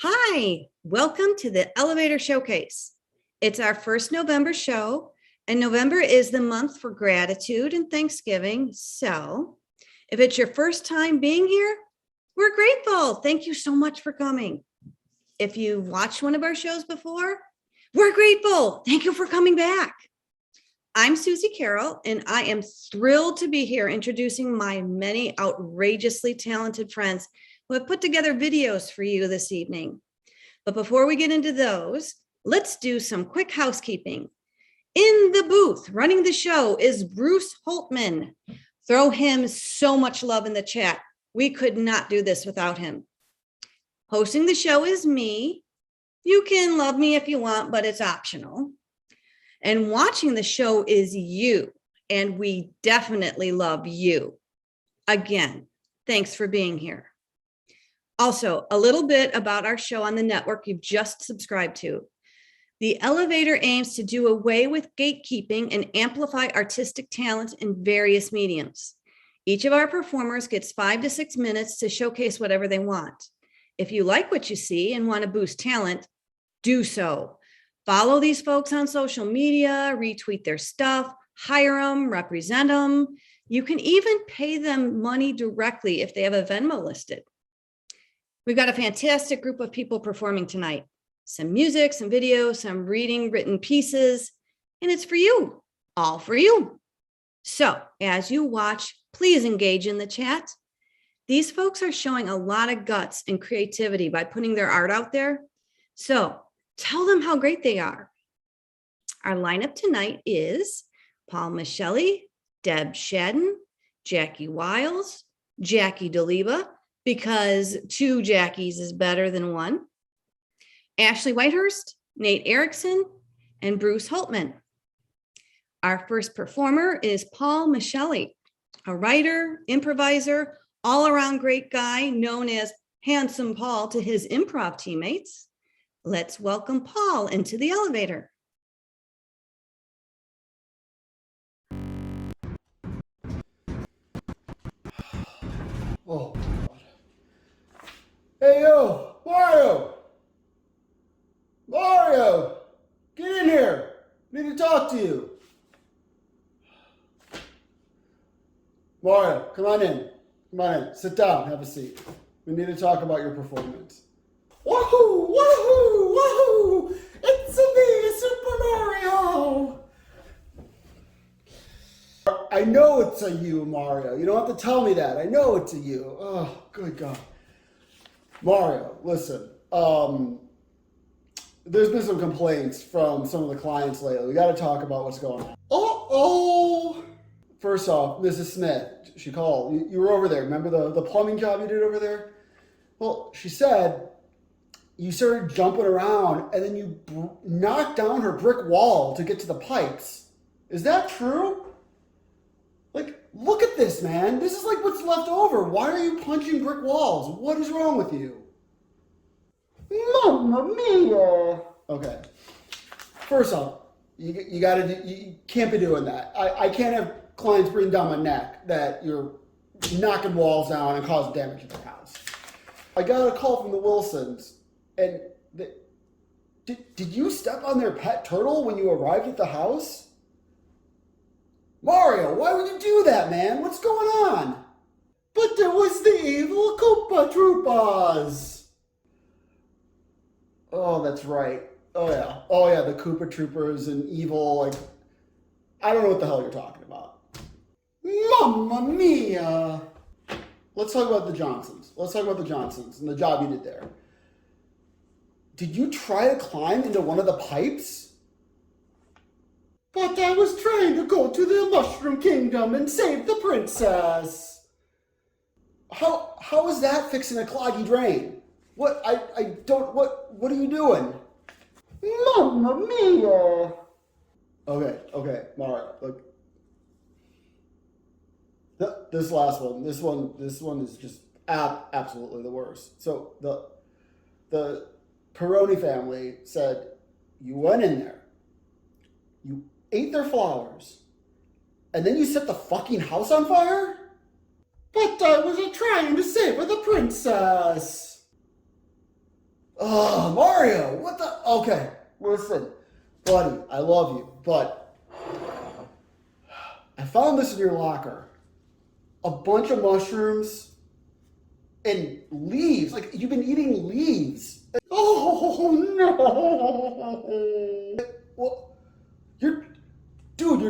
Hi, welcome to the Elevator Showcase. It's our first November show, and November is the month for gratitude and Thanksgiving. So if it's your first time being here, we're grateful. Thank you so much for coming. If you've watched one of our shows before, we're grateful. Thank you for coming back. I'm Susie Carroll, and I am thrilled to be here introducing my many outrageously talented friends who have put together videos for you this evening. But before we get into those, let's do some quick housekeeping. In the booth, running the show is Bruce Holtman. Throw him so much love in the chat. We could not do this without him. Hosting the show is me. You can love me if you want, but it's optional. And watching the show is you, and we definitely love you. Again, thanks for being here. Also, a little bit about our show on the network you've just subscribed to. The Elevator aims to do away with gatekeeping and amplify artistic talent in various mediums. Each of our performers gets 5 to 6 minutes to showcase whatever they want. If you like what you see and want to boost talent, do so. Follow these folks on social media, retweet their stuff, hire them, represent them. You can even pay them money directly if they have a Venmo listed. We've got a fantastic group of people performing tonight. Some music, some video, some reading written pieces, and it's for you, all for you. So as you watch, please engage in the chat. These folks are showing a lot of guts and creativity by putting their art out there. So tell them how great they are. Our lineup tonight is Paul Micheli, Deb Shaddon, Jackie Wiles, Jackie Duleba, because 2 Jackies is better than 1. Ashley Whitehurst, Nate Erickson, and Bruce Holtman. Our first performer is Paul Micheli, a writer, improviser, all-around great guy known as Handsome Paul to his improv teammates. Let's welcome Paul into the elevator. Oh, God. Hey, yo, Mario! Mario! Get in here! I need to talk to you. Mario, come on in. Come on in. Sit down. Have a seat. We need to talk about your performance. Woohoo! Woohoo! Woohoo! It's me, Super Mario! I know it's a you, Mario. You don't have to tell me that. I know it's a you. Oh, good God. Mario, listen. There's been some complaints from some of the clients lately. We got to talk about what's going on. Uh-oh! First off, Mrs. Smith, she called. You were over there. Remember the plumbing job you did over there? Well, she said you started jumping around and then you knocked down her brick wall to get to the pipes. Is that true? Like, look at this, man. This is like what's left over. Why are you punching brick walls? What is wrong with you? Mamma mia! Okay. First off, you can't be doing that. I can't have clients breathing down my neck that you're knocking walls down and causing damage to their house. I got a call from the Wilsons, and did you step on their pet turtle when you arrived at the house? Mario, why would you do that, man? What's going on? But there was the evil Koopa Troopas. Oh, that's right. Oh yeah, the Koopa Troopers and evil, like, I don't know what the hell you're talking about. Mamma mia! Let's talk about the Johnsons. Let's talk about the Johnsons and the job you did there. Did you try to climb into one of the pipes? But I was trying to go to the Mushroom Kingdom and save the princess. How is that fixing a cloggy drain? What are you doing? Mamma mia! Okay, Mario, look. This last one, this one is just absolutely the worst. So the Peroni family said you went in there, you ate their flowers, and then you set the fucking house on fire? But I was trying to save the princess. Oh, Okay, listen, buddy, I love you, but I found this in your locker. A bunch of mushrooms and leaves. Like, you've been eating leaves. Oh, no. Well, you're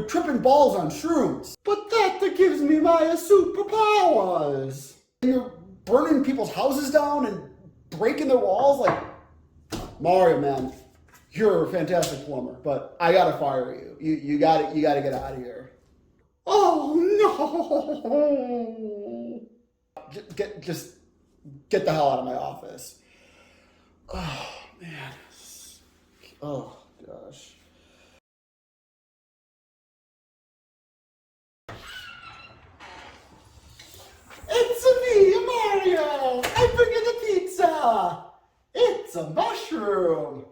tripping balls on shrooms. But that gives me my superpowers. You're burning people's houses down and breaking their walls. Like, Mario, man, you're a fantastic plumber, but I gotta fire you. You gotta get out of here. Oh no! Just get the hell out of my office. Oh man. Oh gosh. It's me, Mario. I bring you the pizza. It's a mushroom.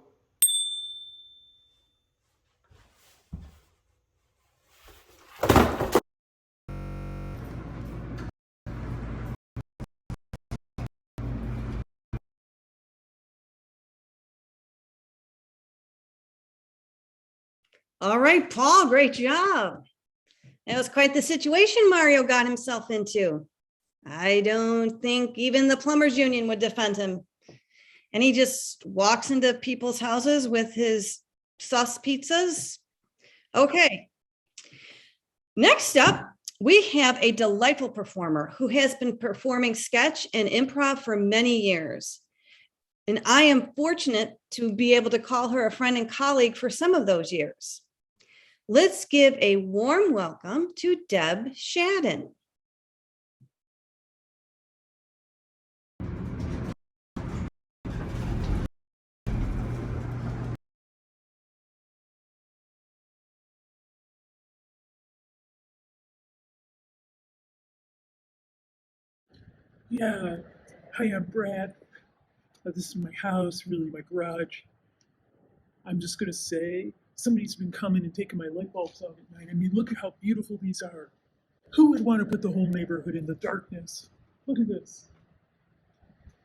All right, Paul, great job. That was quite the situation Mario got himself into. I don't think even the plumbers union would defend him. And he just walks into people's houses with his sus pizzas. Okay. Next up, we have a delightful performer who has been performing sketch and improv for many years. And I am fortunate to be able to call her a friend and colleague for some of those years. Let's give a warm welcome to Deb Shaddon. Yeah, hi, I'm Brad. This is my house, really my garage. I'm just gonna say, somebody's been coming and taking my light bulbs out at night. I mean, look at how beautiful these are. Who would want to put the whole neighborhood in the darkness? Look at this.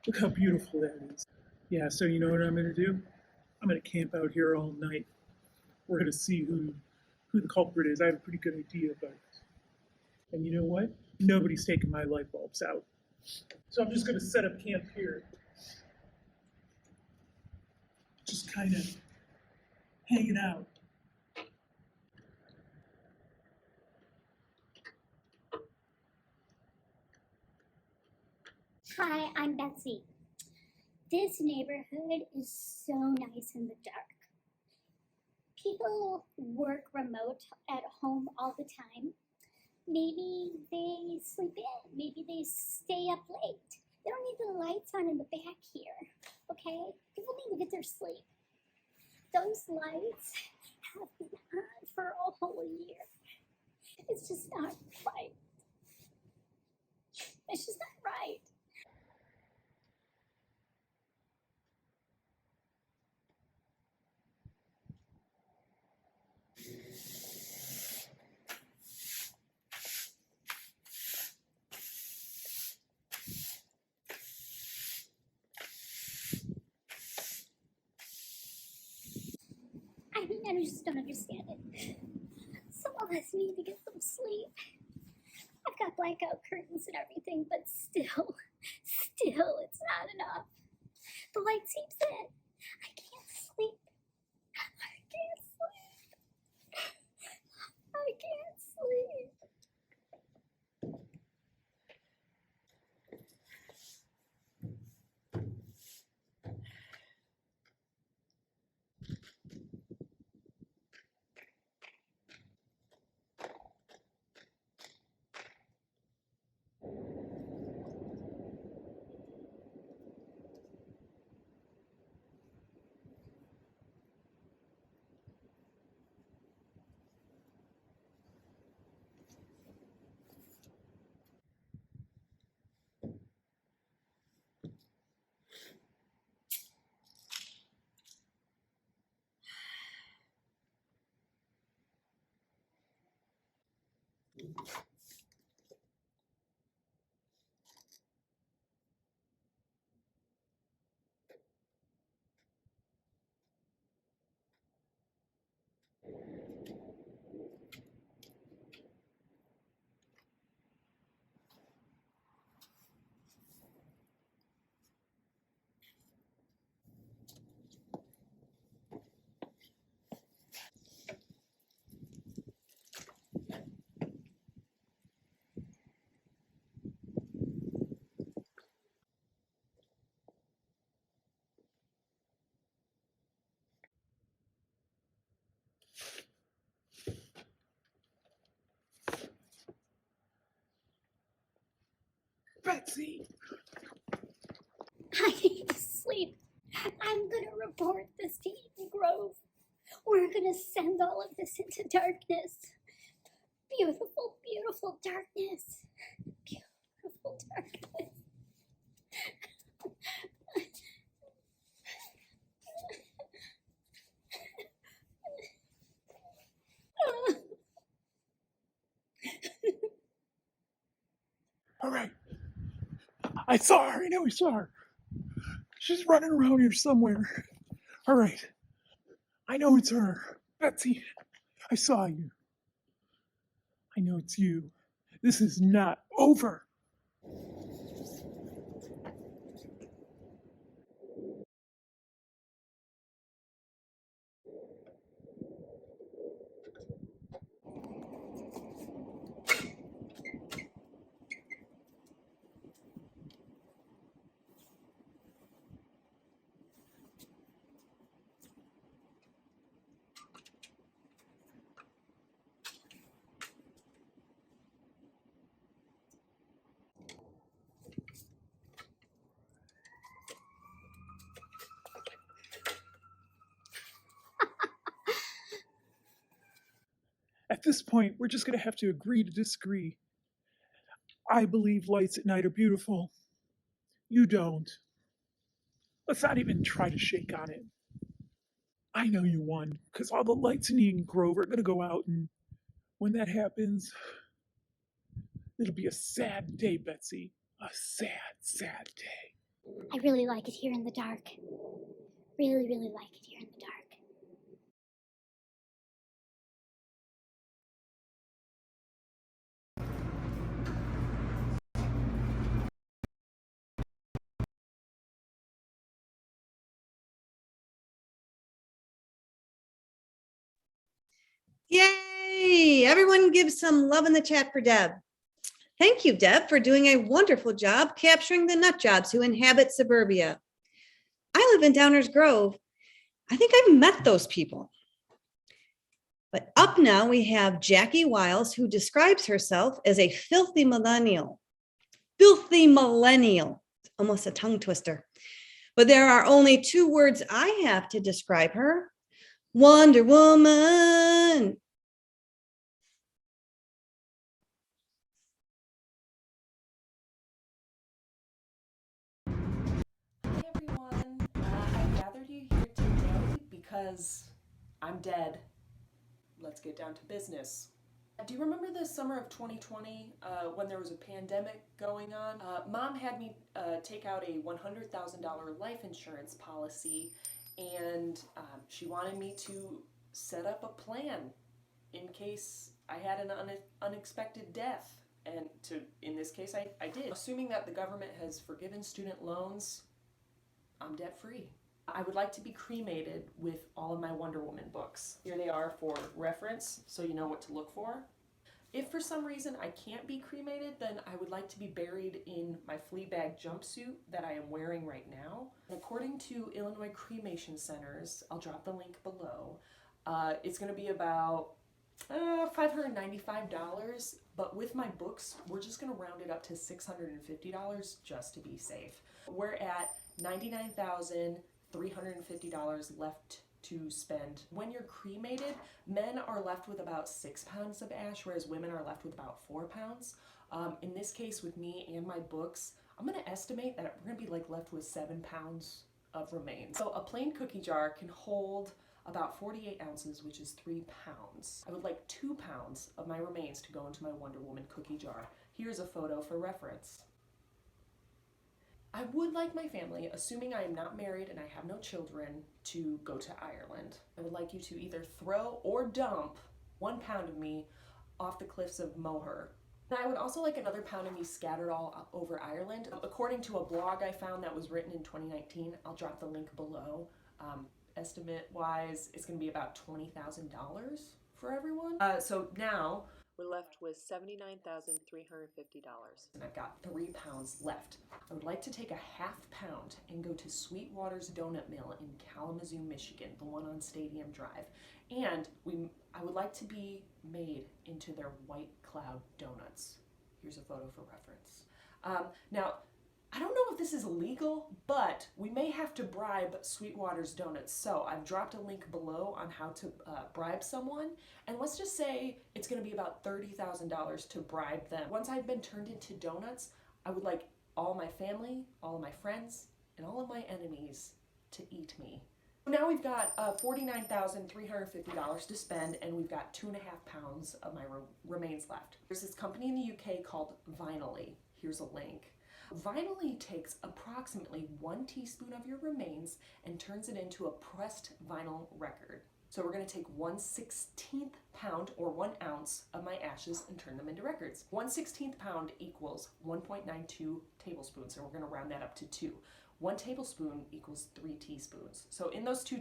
Look how beautiful that is. Yeah, so you know what I'm gonna do? I'm gonna camp out here all night. We're gonna see who the culprit is. I have a pretty good idea, but and you know what? Nobody's taking my light bulbs out. So I'm just gonna set up camp here. Just kind of hanging out. Hi, I'm Betsy. This neighborhood is so nice in the dark. People work remote at home all the time. Maybe they sleep in, maybe they stay up late. They don't need the lights on in the back here, okay? People need to get their sleep. Those lights have been on for a whole year. It's just not right. It's just not right. I just don't understand it. Some of us need to get some sleep. I've got blackout curtains and everything, but still, it's not enough. The light seeps in. I can't sleep. I can't sleep. I can't sleep. Betsy! I need to sleep. I'm gonna report this to Eden Grove. We're gonna send all of this into darkness. Beautiful, beautiful darkness. Beautiful darkness. All right. I saw her. I know I saw her. She's running around here somewhere. All right. I know it's her. Betsy, I saw you. I know it's you. This is not over. At this point, we're just going to have to agree to disagree. I believe lights at night are beautiful. You don't. Let's not even try to shake on it. I know you won, because all the lights in Eden Grove are going to go out, and when that happens, it'll be a sad day, Betsy. A sad, sad day. I really like it here in the dark. Really, really like it here in the dark. Yay! Everyone give some love in the chat for Deb. Thank you, Deb, for doing a wonderful job capturing the nut jobs who inhabit suburbia. I live in Downers Grove. I think I've met those people. But up now we have Jackie Wiles, who describes herself as a filthy millennial. Filthy millennial. Almost a tongue twister. But there are only two words I have to describe her. Wonder Woman. Hi everyone, I gathered you here today because I'm dead. Let's get down to business. Do you remember the summer of 2020 when there was a pandemic going on? Mom had me take out a $100,000 life insurance policy, and she wanted me to set up a plan in case I had an unexpected death. And in this case, I did. Assuming that the government has forgiven student loans, I'm debt free. I would like to be cremated with all of my Wonder Woman books. Here they are for reference, so you know what to look for. If for some reason I can't be cremated, then I would like to be buried in my Fleabag jumpsuit that I am wearing right now. And according to Illinois Cremation Centers, I'll drop the link below, it's going to be about $595, but with my books, we're just going to round it up to $650 just to be safe. We're at $99,350 left to spend. When you're cremated, men are left with about 6 pounds of ash, whereas women are left with about 4 pounds. In this case, with me and my books, I'm going to estimate that we're going to be left with 7 pounds of remains. So a plain cookie jar can hold about 48 ounces, which is 3 pounds. I would like 2 pounds of my remains to go into my Wonder Woman cookie jar. Here's a photo for reference. I would like my family, assuming I am not married and I have no children, to go to Ireland. I would like you to either throw or dump 1 pound of me off the cliffs of Moher. And I would also like another pound of me scattered all over Ireland. According to a blog I found that was written in 2019, I'll drop the link below. Estimate-wise, it's going to be about $20,000 for everyone. So now we're left with $79,350, and I've got 3 pounds left. I would like to take a ½ pound and go to Sweetwater's Donut Mill in Kalamazoo, Michigan, the one on Stadium Drive. And I would like to be made into their White Cloud donuts. Here's a photo for reference. Now, I don't know if this is illegal, but we may have to bribe Sweetwater's Donuts. So I've dropped a link below on how to bribe someone. And let's just say it's going to be about $30,000 to bribe them. Once I've been turned into donuts, I would like all my family, all of my friends, and all of my enemies to eat me. Now we've got $49,350 to spend, and we've got 2.5 pounds of my remains left. There's this company in the UK called Vinely. Here's a link. Vinely takes approximately 1 teaspoon of your remains and turns it into a pressed vinyl record. So we're going to take 1/16 pound or 1 ounce of my ashes and turn them into records. 1/16 pound equals 1.92 tablespoons, so we're going to round that up to 2. 1 tablespoon equals 3 teaspoons. So in those 2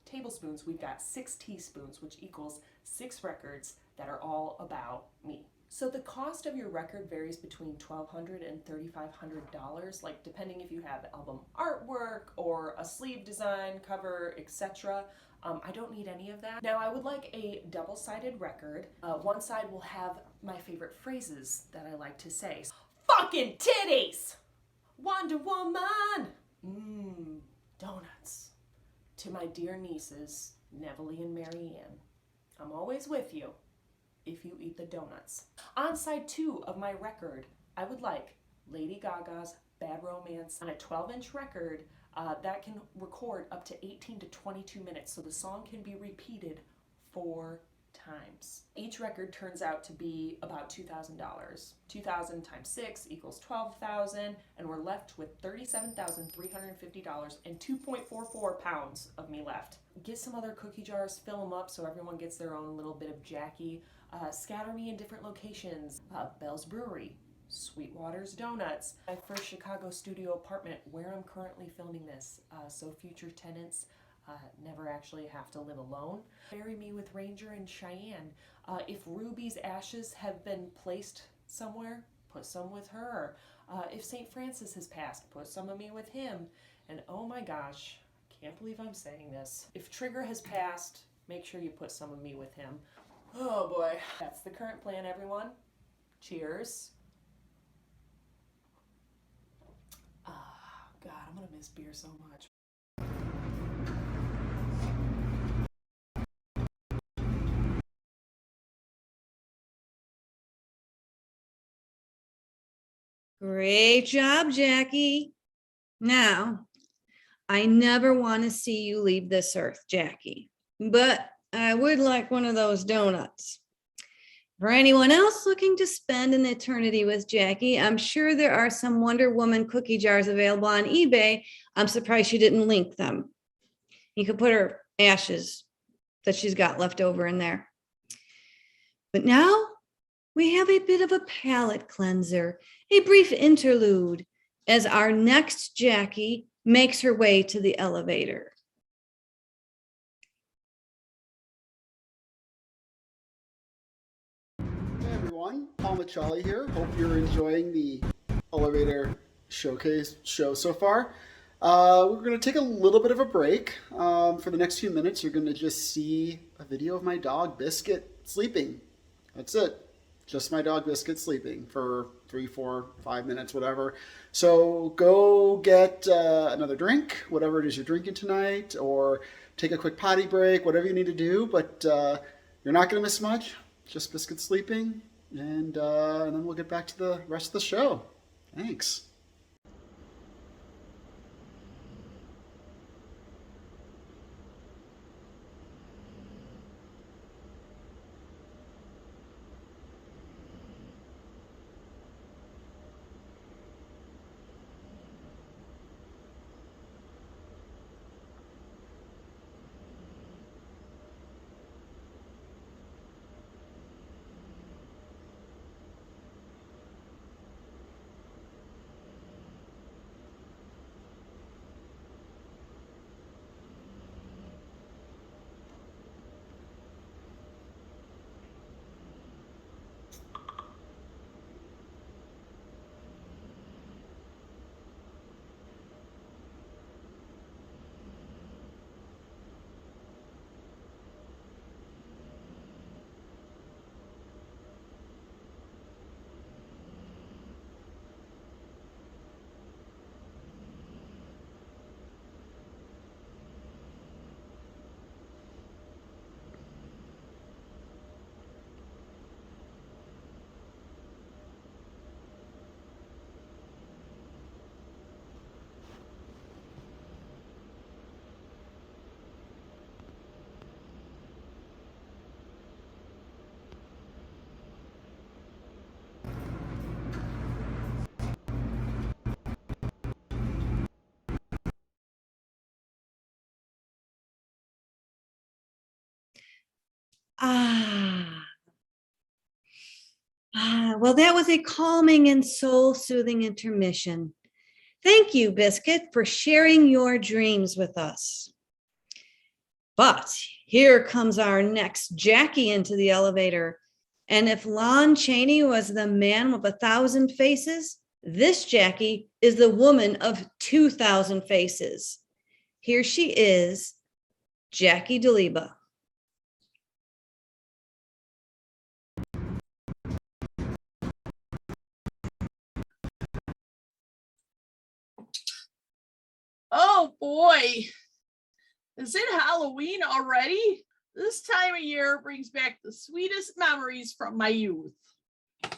tablespoons, we've got 6 teaspoons, which equals 6 records that are all about me. So the cost of your record varies between $1,200 and $3,500, like depending if you have album artwork or a sleeve design, cover, etc. I don't need any of that. Now I would like a double-sided record. One side will have my favorite phrases that I like to say. Fucking titties! Wonder Woman! Donuts. To my dear nieces, Neville and Marianne, I'm always with you if you eat the donuts. On side 2 of my record, I would like Lady Gaga's Bad Romance on a 12-inch record that can record up to 18 to 22 minutes, so the song can be repeated 4 times. Each record turns out to be about $2,000. 2,000 times 6 equals 12,000, and we're left with $37,350 and 2.44 pounds of me left. Get some other cookie jars, fill them up so everyone gets their own little bit of Jackie. Scatter me in different locations. Bell's Brewery, Sweetwater's Donuts, my first Chicago studio apartment where I'm currently filming this, so future tenants never actually have to live alone. Bury me with Ranger and Cheyenne. If Ruby's ashes have been placed somewhere, put some with her. If St. Francis has passed, put some of me with him. And oh my gosh, can't believe I'm saying this. If Trigger has passed, make sure you put some of me with him. Oh boy. That's the current plan, everyone. Cheers. God, I'm gonna miss beer so much. Great job, Jackie. Now, I never want to see you leave this earth, Jackie, but I would like one of those donuts. For anyone else looking to spend an eternity with Jackie, I'm sure there are some Wonder Woman cookie jars available on eBay. I'm surprised she didn't link them. You could put her ashes that she's got left over in there. But now we have a bit of a palate cleanser, a brief interlude as our next Jackie makes her way to the elevator. Hey everyone, Paul Micheli here. Hope you're enjoying the elevator showcase show so far. We're going to take a little bit of a break. For the next few minutes, you're going to just see a video of my dog Biscuit sleeping. That's it. Just my dog Biscuit sleeping for 3, 4, 5 minutes, whatever. So go get another drink, whatever it is you're drinking tonight, or take a quick potty break, whatever you need to do. But you're not going to miss much. Just Biscuit sleeping, and then we'll get back to the rest of the show. Thanks. Ah. Well, that was a calming and soul-soothing intermission. Thank you, Biscuit, for sharing your dreams with us. But here comes our next Jackie into the elevator. And if Lon Chaney was the man with 1,000 faces, this Jackie is the woman of 2,000 faces. Here she is, Jackie Duleba. Oh boy, is it Halloween already? This time of year brings back the sweetest memories from my youth. I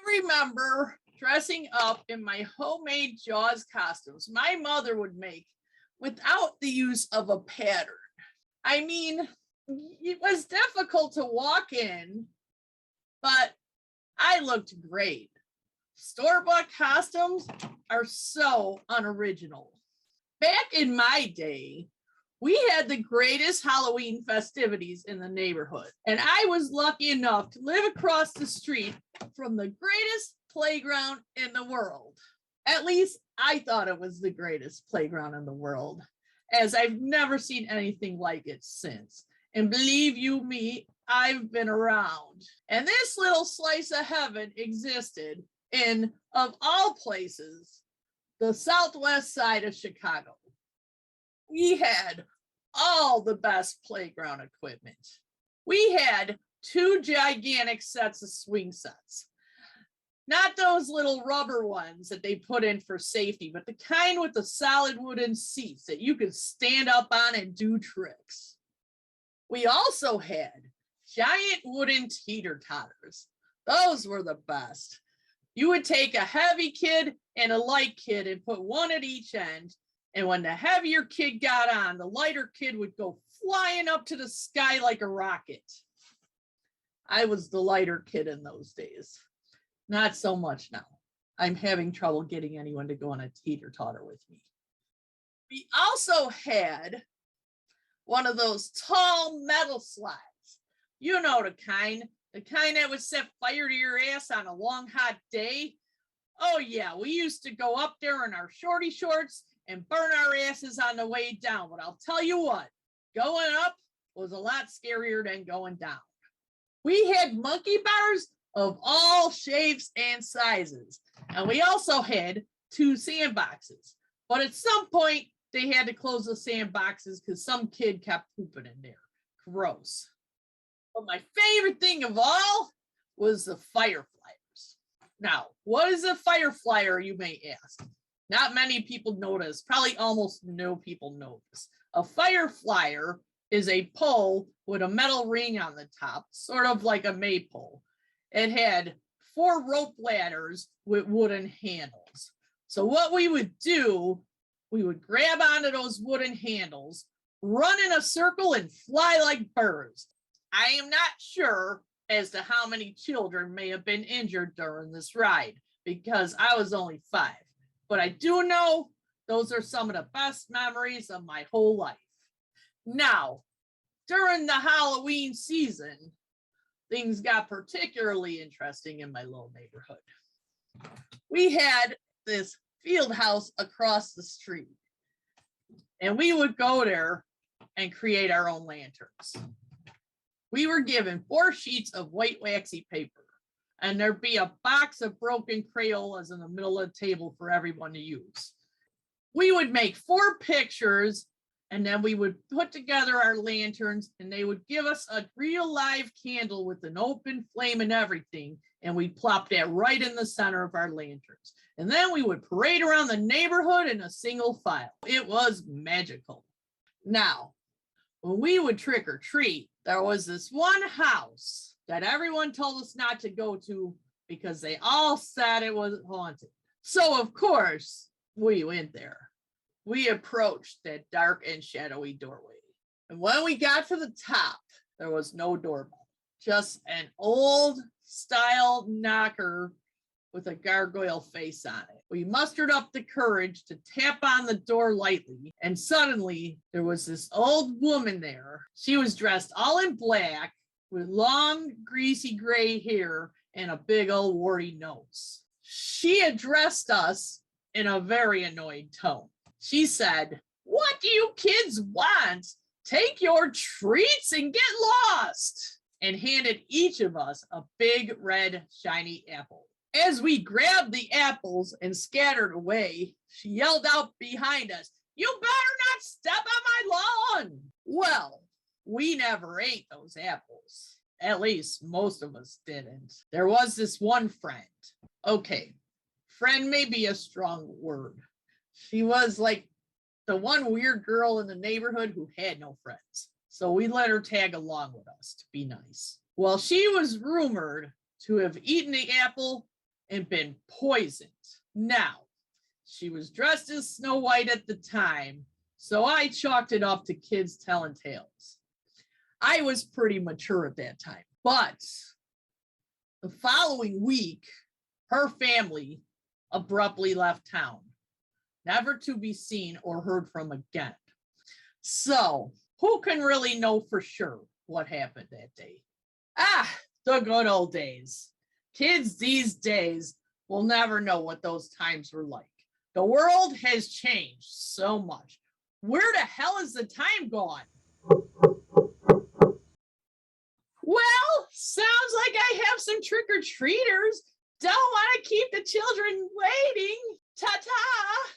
remember dressing up in my homemade Jaws costumes my mother would make without the use of a pattern. I mean, it was difficult to walk in, but I looked great. Store-bought costumes are so unoriginal. Back in my day, we had the greatest Halloween festivities in the neighborhood, and I was lucky enough to live across the street from the greatest playground in the world. At least I thought it was the greatest playground in the world, as I've never seen anything like it since. And believe you me, I've been around. And this little slice of heaven existed in, of all places, the southwest side of Chicago. We had all the best playground equipment. We had 2 gigantic sets of swing sets. Not those little rubber ones that they put in for safety, but the kind with the solid wooden seats that you could stand up on and do tricks. We also had giant wooden teeter-totters. Those were the best. You would take a heavy kid and a light kid and put one at each end. And when the heavier kid got on, the lighter kid would go flying up to the sky like a rocket. I was the lighter kid in those days. Not so much now. I'm having trouble getting anyone to go on a teeter-totter with me. We also had one of those tall metal slides. You know the kind that would set fire to your ass on a long hot day. Oh yeah, we used to go up there in our shorty shorts and burn our asses on the way down. But I'll tell you what, going up was a lot scarier than going down. We had monkey bars of all shapes and sizes. And we also had 2 sandboxes. But at some point, they had to close the sandboxes because some kid kept pooping in there. Gross. But my favorite thing of all was the Fireflyers. Now, what is a Fireflyer, you may ask? Not many people know this. Probably almost no people know this. A Fireflyer is a pole with a metal ring on the top, sort of like a maypole. It had 4 rope ladders with wooden handles. So what we would do, we would grab onto those wooden handles, run in a circle, and fly like birds. I am not sure as to how many children may have been injured during this ride because I was only 5. But I do know those are some of the best memories of my whole life. Now, during the Halloween season, things got particularly interesting in my little neighborhood. We had this field house across the street, and we would go there and create our own lanterns. We were given 4 sheets of white waxy paper, and there'd be a box of broken Crayolas in the middle of the table for everyone to use. We would make 4 pictures, and then we would put together our lanterns, and they would give us a real live candle with an open flame and everything, and we'd plop that right in the center of our lanterns. And then we would parade around the neighborhood in a single file. It was magical. Now, when we would trick or treat, there was this one house that everyone told us not to go to because they all said it was haunted. So, of course, we went there. We approached that dark and shadowy doorway. And when we got to the top, there was no doorbell, just an old style knocker with a gargoyle face on it. We mustered up the courage to tap on the door lightly, and suddenly there was this old woman there. She was dressed all in black with long, greasy gray hair and a big old warty nose. She addressed us in a very annoyed tone. She said, "What do you kids want? Take your treats and get lost," and handed each of us a big, red, shiny apple. As we grabbed the apples and scattered away, she yelled out behind us, "You better not step on my lawn." Well, we never ate those apples. At least most of us didn't. There was this one friend. Okay, friend may be a strong word. She was like the one weird girl in the neighborhood who had no friends. So we let her tag along with us to be nice. Well, she was rumored to have eaten the apple and been poisoned. Now, she was dressed as Snow White at the time, so I chalked it up to kids telling tales. I was pretty mature at that time, but the following week, her family abruptly left town, never to be seen or heard from again. So, who can really know for sure what happened that day? The good old days. Kids these days will never know what those times were like. The world has changed so much. Where the hell is the time gone? Well, sounds like I have some trick-or-treaters. Don't want to keep the children waiting. Ta-ta!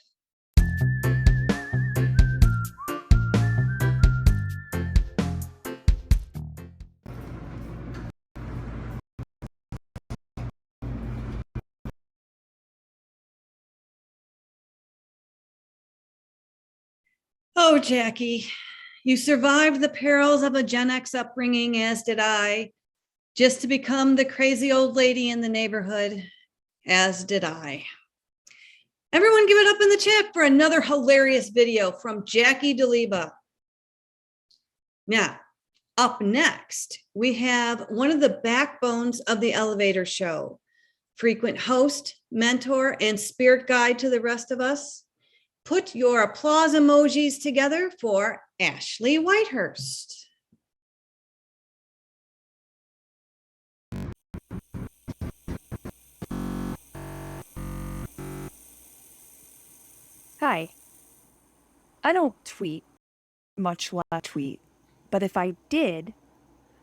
Oh, Jackie, you survived the perils of a Gen X upbringing, as did I, just to become the crazy old lady in the neighborhood, as did I. Everyone give it up in the chat for another hilarious video from Jackie Duleba. Now, up next, we have one of the backbones of the elevator show, frequent host, mentor, and spirit guide to the rest of us. Put your applause emojis together for Ashley Whitehurst. Hi. I don't tweet, much less tweet, but if I did,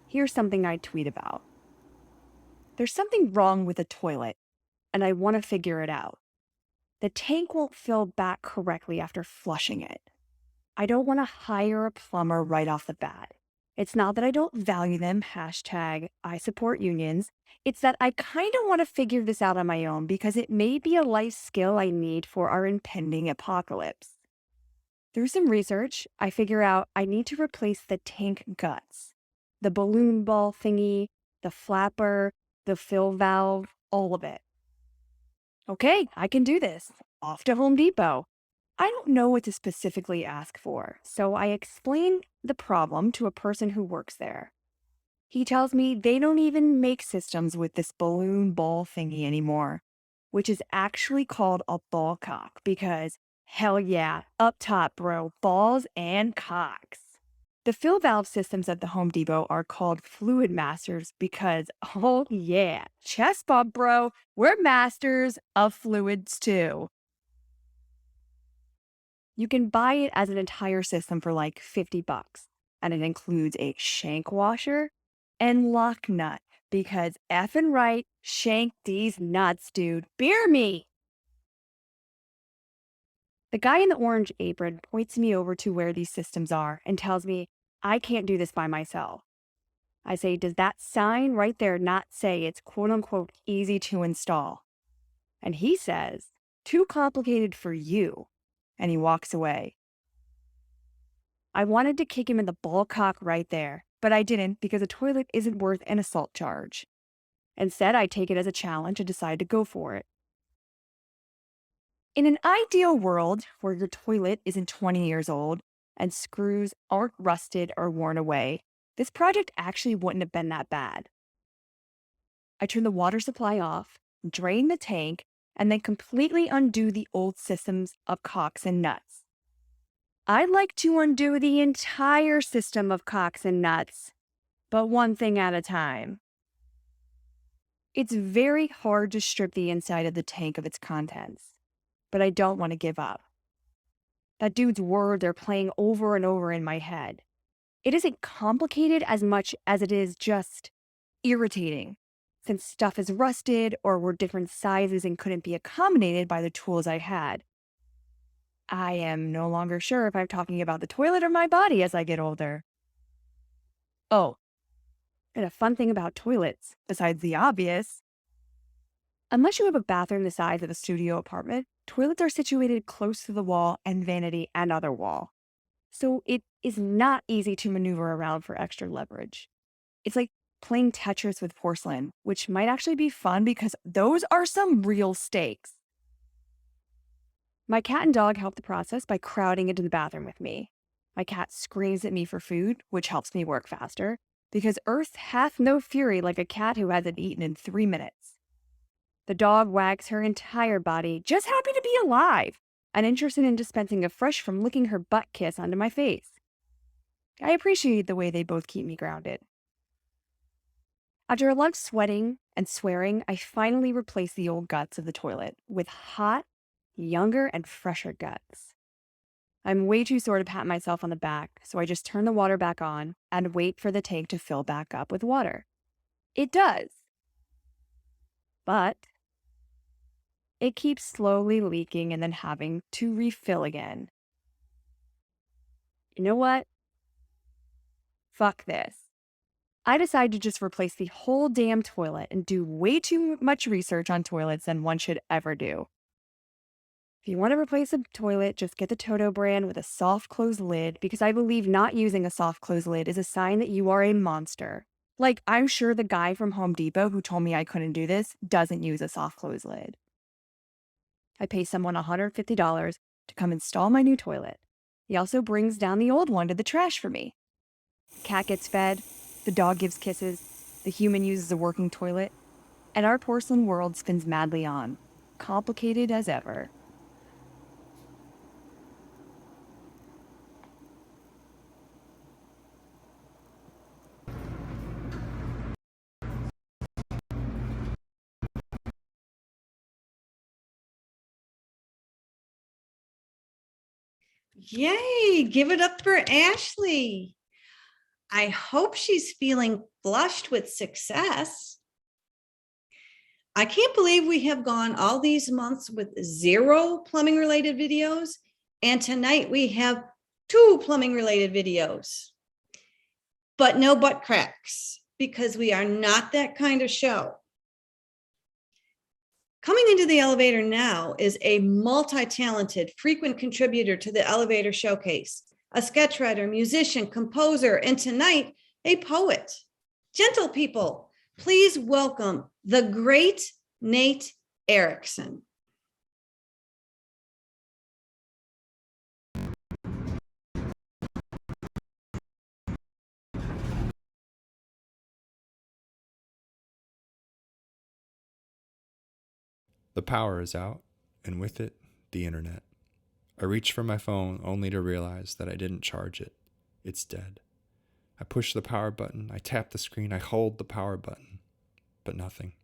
here's something I'd tweet about. There's something wrong with the toilet, and I want to figure it out. The tank won't fill back correctly after flushing it. I don't want to hire a plumber right off the bat. It's not that I don't value them, hashtag I support unions. It's that I kind of want to figure this out on my own because it may be a life skill I need for our impending apocalypse. Through some research, I figure out I need to replace the tank guts, the balloon ball thingy, the flapper, the fill valve, all of it. Okay, I can do this. Off to Home Depot. I don't know what to specifically ask for, so I explain the problem to a person who works there. He tells me they don't even make systems with this balloon ball thingy anymore, which is actually called a ball cock because, hell yeah, up top, bro, balls and cocks. The fill valve systems at the Home Depot are called Fluid Masters because, oh yeah, chest bump, bro, we're masters of fluids too. You can buy it as an entire system for like $50, and it includes a shank washer and lock nut because effing right, shank these nuts, dude. Beer me! The guy in the orange apron points me over to where these systems are and tells me I can't do this by myself. I say, does that sign right there not say it's quote-unquote easy to install? And he says, too complicated for you. And he walks away. I wanted to kick him in the ball cock right there, but I didn't because a toilet isn't worth an assault charge. Instead, I take it as a challenge and decide to go for it. In an ideal world where your toilet isn't 20 years old and screws aren't rusted or worn away, this project actually wouldn't have been that bad. I turn the water supply off, drain the tank, and then completely undo the old systems of cocks and nuts. I'd like to undo the entire system of cocks and nuts. but one thing at a time. It's very hard to strip the inside of the tank of its contents, but I don't want to give up. That dude's words are playing over and over in my head. It isn't complicated as much as it is just irritating, since stuff is rusted or were different sizes and couldn't be accommodated by the tools I had. I am no longer sure if I'm talking about the toilet or my body as I get older. Oh, and a fun thing about toilets, besides the obvious. Unless you have a bathroom the size of a studio apartment, toilets are situated close to the wall and vanity and other wall. So it is not easy to maneuver around for extra leverage. It's like playing Tetris with porcelain, which might actually be fun because those are some real stakes. My cat and dog help the process by crowding into the bathroom with me. My cat screams at me for food, which helps me work faster, because earth hath no fury like a cat who hasn't eaten in 3 minutes. The dog wags her entire body, just happy to be alive, and interested in dispensing a fresh from licking her butt kiss onto my face. I appreciate the way they both keep me grounded. After a lot of sweating and swearing, I finally replaced the old guts of the toilet with hot, younger, and fresher guts. I'm way too sore to pat myself on the back, so I just turn the water back on and wait for the tank to fill back up with water. It does. But it keeps slowly leaking and then having to refill again. You know what? Fuck this. I decided to just replace the whole damn toilet and do way too much research on toilets than one should ever do. If you want to replace a toilet, just get the Toto brand with a soft close lid, because I believe not using a soft close lid is a sign that you are a monster. Like, I'm sure the guy from Home Depot who told me I couldn't do this doesn't use a soft close lid. I pay someone $150 to come install my new toilet. He also brings down the old one to the trash for me. The cat gets fed, the dog gives kisses, the human uses a working toilet, and our porcelain world spins madly on, complicated as ever. Yay, give it up for Ashley. I hope she's feeling flushed with success. I can't believe we have gone all these months with 0 plumbing related videos, and tonight we have 2 plumbing related videos. But no butt cracks, because we are not that kind of show. Coming into the elevator now is a multi-talented, frequent contributor to the Elevator Showcase, a sketch writer, musician, composer, and tonight, a poet. Gentle people, please welcome the great Nate Erickson. The power is out, and with it, the internet. I reach for my phone only to realize that I didn't charge it. It's dead. I push the power button, I tap the screen, I hold the power button, but nothing.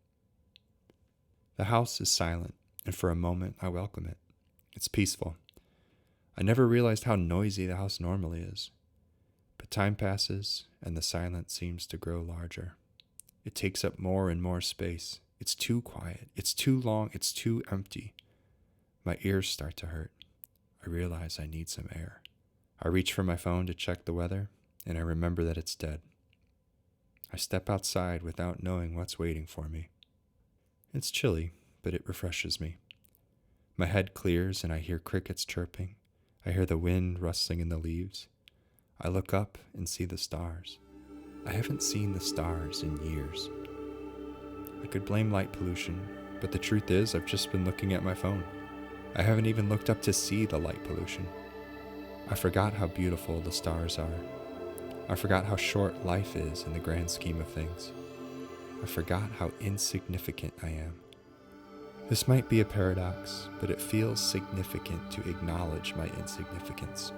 The house is silent, and for a moment I welcome it. It's peaceful. I never realized how noisy the house normally is. But time passes, and the silence seems to grow larger. It takes up more and more space. It's too quiet. It's too long. It's too empty. My ears start to hurt. I realize I need some air. I reach for my phone to check the weather, and I remember that it's dead. I step outside without knowing what's waiting for me. It's chilly, but it refreshes me. My head clears, and I hear crickets chirping. I hear the wind rustling in the leaves. I look up and see the stars. I haven't seen the stars in years. I could blame light pollution, but the truth is I've just been looking at my phone. I haven't even looked up to see the light pollution. I forgot how beautiful the stars are. I forgot how short life is in the grand scheme of things. I forgot how insignificant I am. This might be a paradox, but it feels significant to acknowledge my insignificance.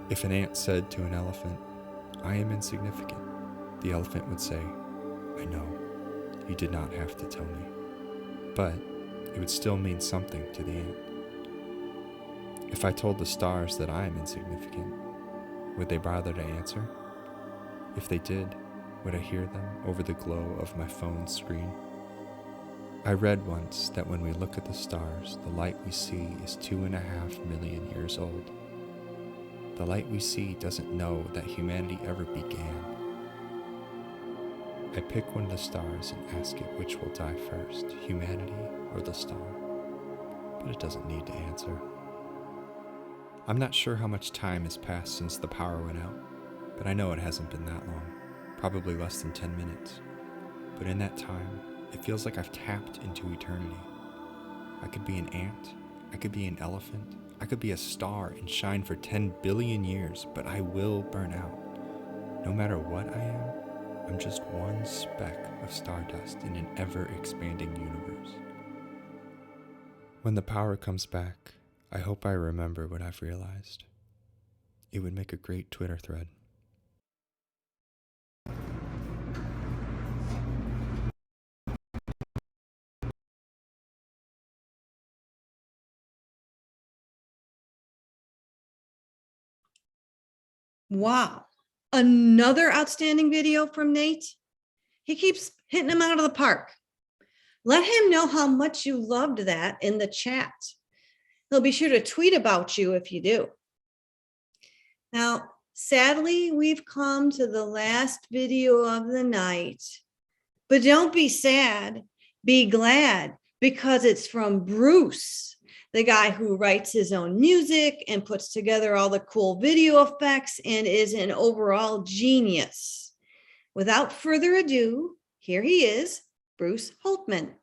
If an ant said to an elephant, "I am insignificant," The elephant would say, I know, you did not have to tell me. But it would still mean something to the ant. If I told the stars that I am insignificant, would they bother to answer? If they did, would I hear them over the glow of my phone screen? I read once that when we look at the stars, the light we see is 2.5 million years old. The light we see doesn't know that humanity ever began. I pick one of the stars and ask it which will die first, humanity or the star. But it doesn't need to answer. I'm not sure how much time has passed since the power went out, but I know it hasn't been that long, probably less than 10 minutes. But in that time, it feels like I've tapped into eternity. I could be an ant, I could be an elephant, I could be a star and shine for 10 billion years, but I will burn out. No matter what I am, I'm just one speck of stardust in an ever-expanding universe. When the power comes back, I hope I remember what I've realized. It would make a great Twitter thread. Wow. Another outstanding video from Nate. He keeps hitting him out of the park. Let him know how much you loved that in the chat. He'll be sure to tweet about you if you do. Now, sadly, we've come to the last video of the night, but don't be sad, be glad, because it's from Bruce, the guy who writes his own music and puts together all the cool video effects and is an overall genius. Without further ado, here he is, Bruce Holtman.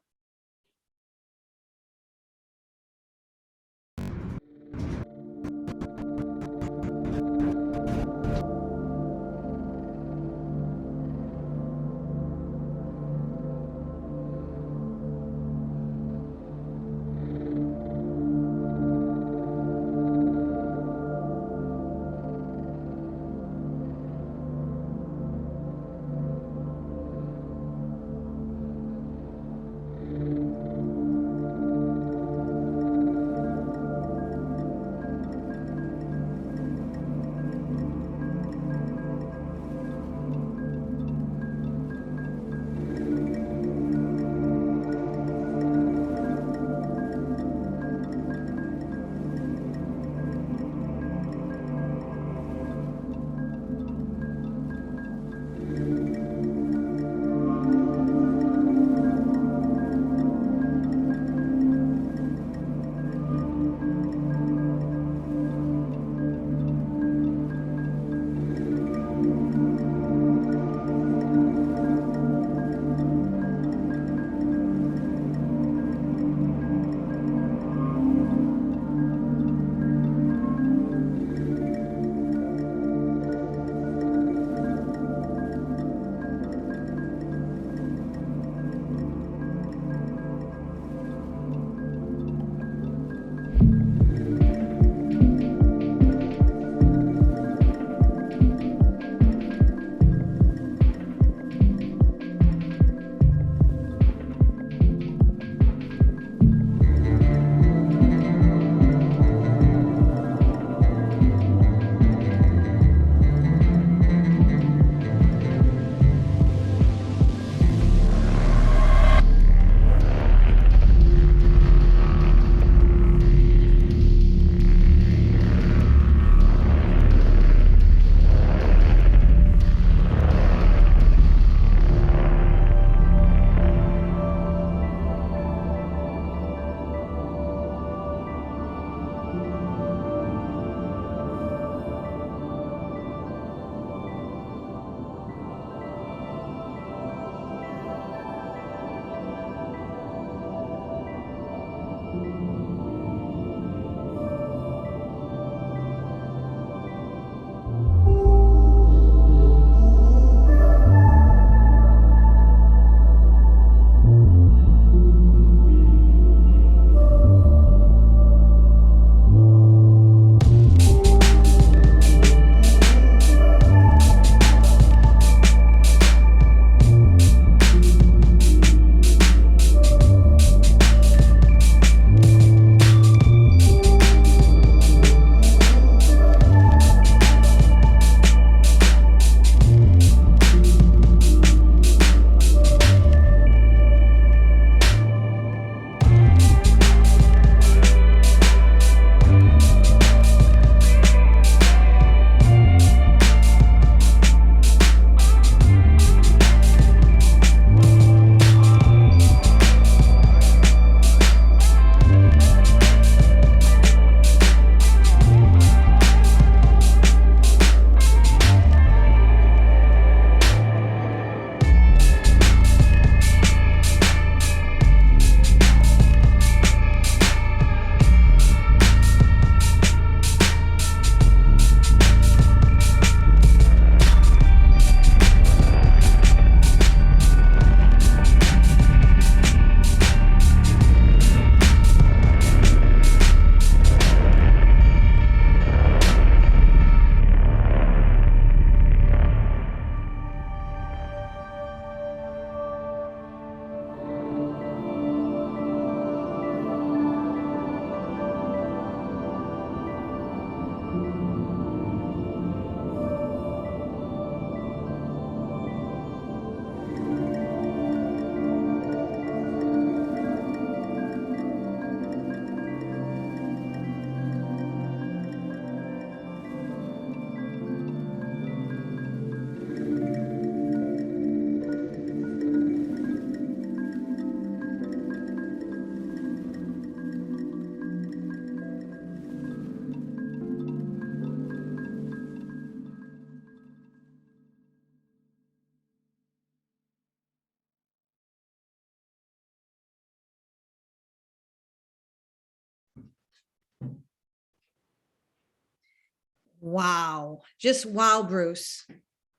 Wow. Just wow, Bruce.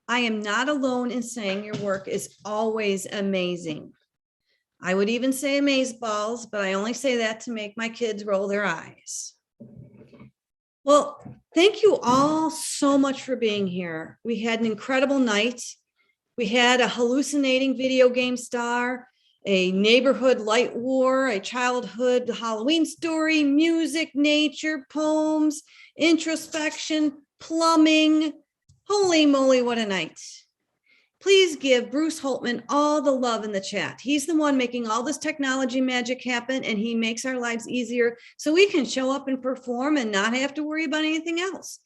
I am not alone in saying your work is always amazing. I would even say amazeballs, but I only say that to make my kids roll their eyes. Well, thank you all so much for being here. We had an incredible night. We had a hallucinating video game star, a neighborhood light war, a childhood Halloween story, music, nature, poems, introspection, plumbing. Holy moly, what a night. Please give Bruce Holtman all the love in the chat. He's the one making all this technology magic happen, and he makes our lives easier so we can show up and perform and not have to worry about anything else.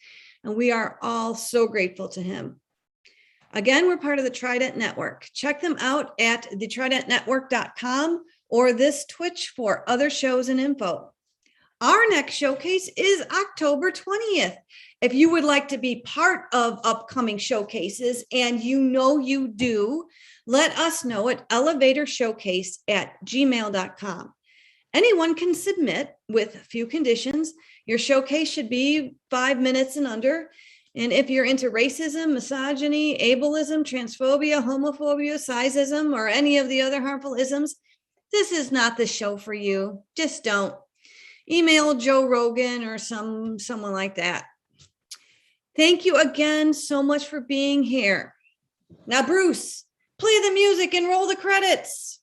And we are all so grateful to him. Again, we're part of the Trident Network. Check them out at thetridentnetwork.com or this Twitch for other shows and info. Our next showcase is October 20th. If you would like to be part of upcoming showcases, and you do, let us know at elevatorshowcase@gmail.com. Anyone can submit with a few conditions. Your showcase should be 5 minutes and under. And if you're into racism, misogyny, ableism, transphobia, homophobia, sizeism, or any of the other harmful isms, this is not the show for you. Just don't. Email Joe Rogan or someone like that. Thank you again so much for being here. Now, Bruce, play the music and roll the credits.